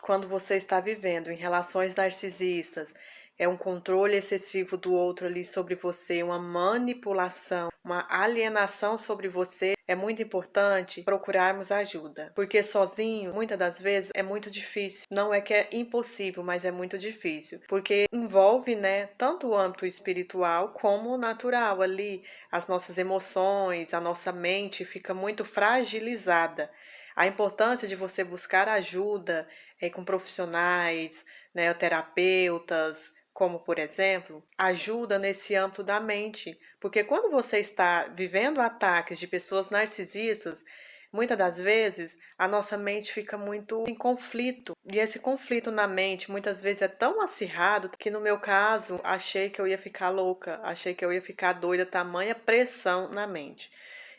quando você está vivendo em relações narcisistas, é um controle excessivo do outro ali sobre você, uma manipulação, uma alienação sobre você, é muito importante procurarmos ajuda, porque sozinho, muitas das vezes, é muito difícil. Não é que é impossível, mas é muito difícil, porque envolve, né, tanto o âmbito espiritual como o natural ali, as nossas emoções, a nossa mente fica muito fragilizada. A importância de você buscar ajuda com profissionais, né, terapeutas, como por exemplo, ajuda nesse âmbito da mente. Porque quando você está vivendo ataques de pessoas narcisistas, muitas das vezes a nossa mente fica muito em conflito. E esse conflito na mente muitas vezes é tão acirrado que no meu caso achei que eu ia ficar louca, achei que eu ia ficar doida, tamanha pressão na mente.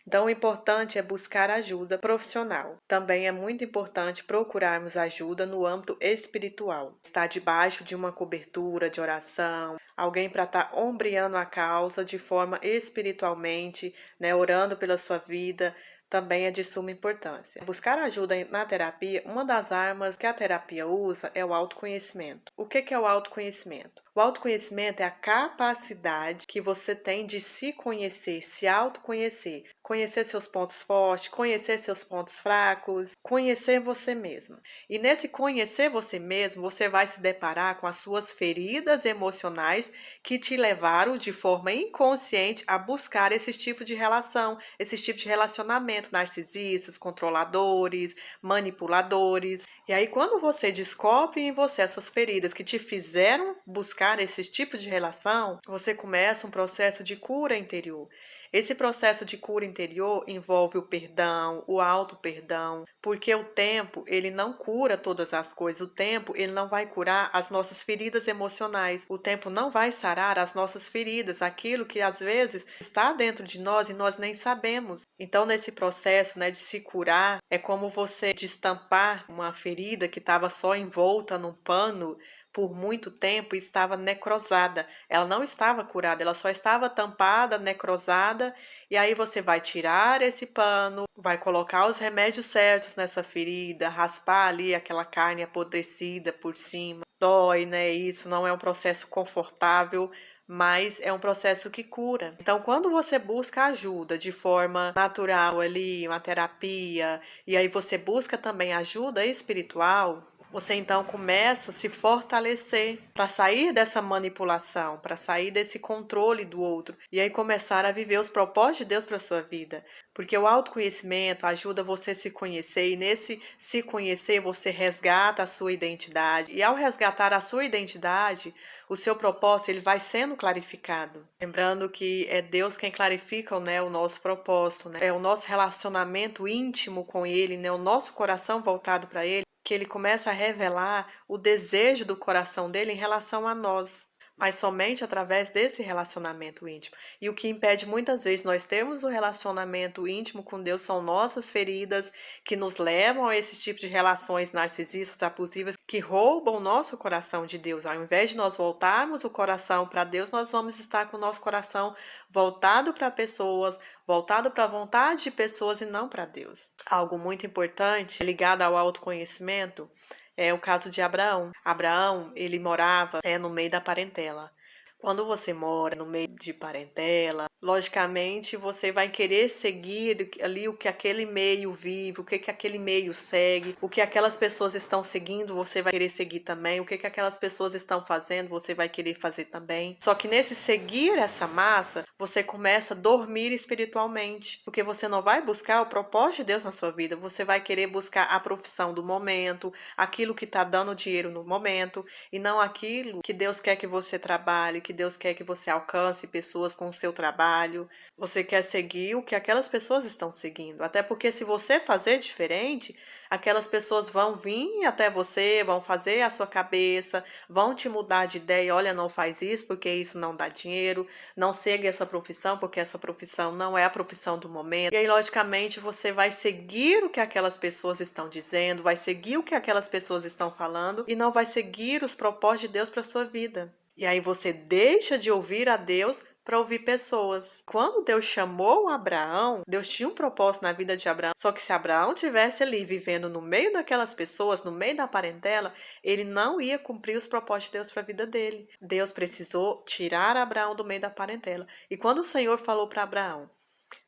Então, o importante é buscar ajuda profissional. Também é muito importante procurarmos ajuda no âmbito espiritual. Estar debaixo de uma cobertura de oração, alguém para estar ombreando a causa de forma espiritualmente, né, orando pela sua vida, também é de suma importância. Buscar ajuda na terapia, uma das armas que a terapia usa é o autoconhecimento. O que é o autoconhecimento? O autoconhecimento é a capacidade que você tem de se conhecer, se autoconhecer, conhecer seus pontos fortes, conhecer seus pontos fracos, conhecer você mesmo. E nesse conhecer você mesmo, você vai se deparar com as suas feridas emocionais que te levaram de forma inconsciente a buscar esse tipo de relação, esse tipo de relacionamento, narcisistas, controladores, manipuladores. E aí, quando você descobre em você essas feridas que te fizeram buscar esse tipo de relação, você começa um processo de cura interior. Esse processo de cura interior envolve o perdão, o auto-perdão, porque o tempo, ele não cura todas as coisas. O tempo, ele não vai curar as nossas feridas emocionais. O tempo não vai sarar as nossas feridas, aquilo que às vezes está dentro de nós e nós nem sabemos. Então, nesse processo, né, de se curar, é como você destampar uma ferida que estava só envolta num pano por muito tempo e estava necrosada. Ela não estava curada, ela só estava tampada, necrosada, e aí você vai tirar esse pano, vai colocar os remédios certos nessa ferida, raspar ali aquela carne apodrecida por cima. Dói, né? Isso não é um processo confortável, mas é um processo que cura. Então, quando você busca ajuda de forma natural ali, uma terapia, e aí você busca também ajuda espiritual, você então começa a se fortalecer para sair dessa manipulação, para sair desse controle do outro e aí começar a viver os propósitos de Deus para sua vida. Porque o autoconhecimento ajuda você a se conhecer e nesse se conhecer você resgata a sua identidade. E ao resgatar a sua identidade, o seu propósito ele vai sendo clarificado. Lembrando que é Deus quem clarifica, né, o nosso propósito, né? É o nosso relacionamento íntimo com Ele, né, o nosso coração voltado para Ele, que ele começa a revelar o desejo do coração dele em relação a nós, mas somente através desse relacionamento íntimo. E o que impede muitas vezes nós termos o relacionamento íntimo com Deus são nossas feridas que nos levam a esse tipo de relações narcisistas, abusivas, que roubam o nosso coração de Deus. Ao invés de nós voltarmos o coração para Deus, nós vamos estar com o nosso coração voltado para pessoas, voltado para a vontade de pessoas e não para Deus. Algo muito importante ligado ao autoconhecimento é o caso de Abraão. Abraão, ele morava no meio da parentela. Quando você mora no meio de parentela, logicamente você vai querer seguir ali o que aquele meio vive, o que aquele meio segue, o que aquelas pessoas estão seguindo, você vai querer seguir também, o que aquelas pessoas estão fazendo, você vai querer fazer também. Só que nesse seguir essa massa, você começa a dormir espiritualmente, porque você não vai buscar o propósito de Deus na sua vida, você vai querer buscar a profissão do momento, aquilo que está dando dinheiro no momento, e não aquilo que Deus quer que você trabalhe, que Deus quer que você alcance pessoas com o seu trabalho. Você quer seguir o que aquelas pessoas estão seguindo. Até porque se você fazer diferente, aquelas pessoas vão vir até você, vão fazer a sua cabeça, vão te mudar de ideia. Olha, não faz isso porque isso não dá dinheiro. Não siga essa profissão porque essa profissão não é a profissão do momento. E aí, logicamente, você vai seguir o que aquelas pessoas estão dizendo, vai seguir o que aquelas pessoas estão falando e não vai seguir os propósitos de Deus para sua vida. E aí você deixa de ouvir a Deus para ouvir pessoas. Quando Deus chamou Abraão, Deus tinha um propósito na vida de Abraão. Só que se Abraão tivesse ali vivendo no meio daquelas pessoas, no meio da parentela, ele não ia cumprir os propósitos de Deus para a vida dele. Deus precisou tirar Abraão do meio da parentela. E quando o Senhor falou para Abraão,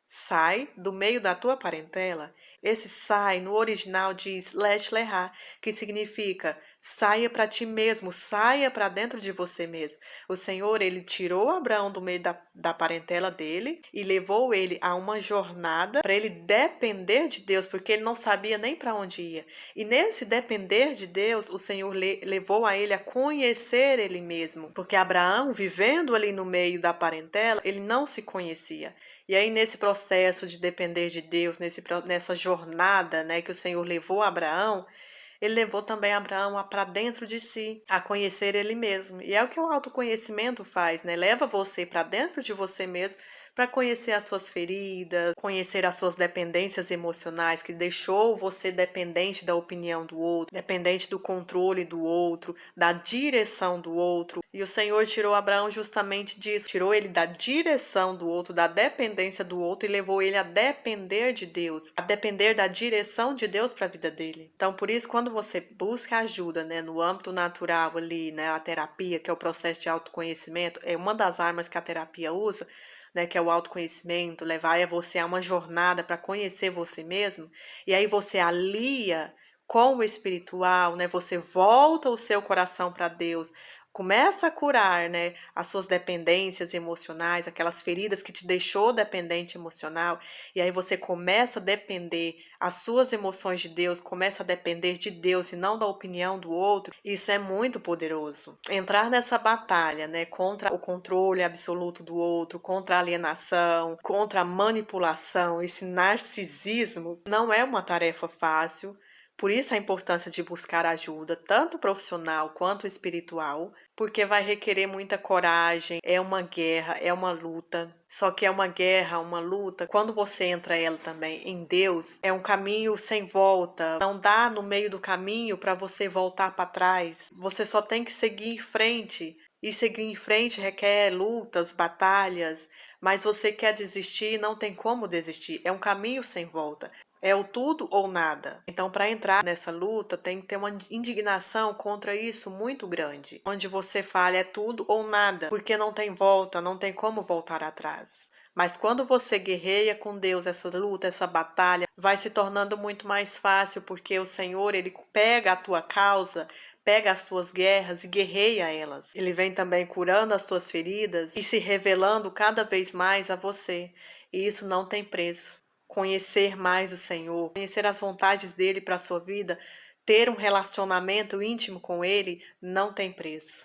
sai do meio da tua parentela, esse sai no original diz Lech Leha, que significa saia para ti mesmo, saia para dentro de você mesmo. O Senhor, ele tirou Abraão do meio da parentela dele e levou ele a uma jornada para ele depender de Deus, porque ele não sabia nem para onde ia. E nesse depender de Deus, o Senhor levou a ele a conhecer ele mesmo, porque Abraão, vivendo ali no meio da parentela, ele não se conhecia. E aí, nesse processo de depender de Deus, nessa jornada, né, que o Senhor levou Abraão, ele levou também Abraão para dentro de si, a conhecer ele mesmo. E é o que o autoconhecimento faz, né? Leva você para dentro de você mesmo para conhecer as suas feridas, conhecer as suas dependências emocionais, que deixou você dependente da opinião do outro, dependente do controle do outro, da direção do outro. E o Senhor tirou Abraão justamente disso, tirou ele da direção do outro, da dependência do outro e levou ele a depender de Deus, a depender da direção de Deus para a vida dele. Então, por isso, quando você busca ajuda, né, no âmbito natural ali, né, a terapia, que é o processo de autoconhecimento, é uma das armas que a terapia usa, né, que é o autoconhecimento, levar você a uma jornada para conhecer você mesmo, e aí você alia com o espiritual, né, você volta o seu coração para Deus, começa a curar, né, as suas dependências emocionais, aquelas feridas que te deixou dependente emocional, e aí você começa a depender as suas emoções de Deus, começa a depender de Deus e não da opinião do outro. Isso é muito poderoso. Entrar nessa batalha, né, contra o controle absoluto do outro, contra a alienação, contra a manipulação, esse narcisismo, não é uma tarefa fácil. Por isso a importância de buscar ajuda, tanto profissional quanto espiritual, porque vai requerer muita coragem, é uma guerra, é uma luta. Só que é uma guerra, uma luta, quando você entra ela também em Deus, é um caminho sem volta. Não dá no meio do caminho para você voltar para trás. Você só tem que seguir em frente. E seguir em frente requer lutas, batalhas, mas você quer desistir, não tem como desistir. É um caminho sem volta. É o tudo ou nada. Então, para entrar nessa luta, tem que ter uma indignação contra isso muito grande. Onde você fala é tudo ou nada, porque não tem volta, não tem como voltar atrás. Mas quando você guerreia com Deus essa luta, essa batalha, vai se tornando muito mais fácil, porque o Senhor, ele pega a tua causa, pega as tuas guerras e guerreia elas. Ele vem também curando as tuas feridas e se revelando cada vez mais a você. E isso não tem preço. Conhecer mais o Senhor, conhecer as vontades dele para a sua vida, ter um relacionamento íntimo com ele, não tem preço.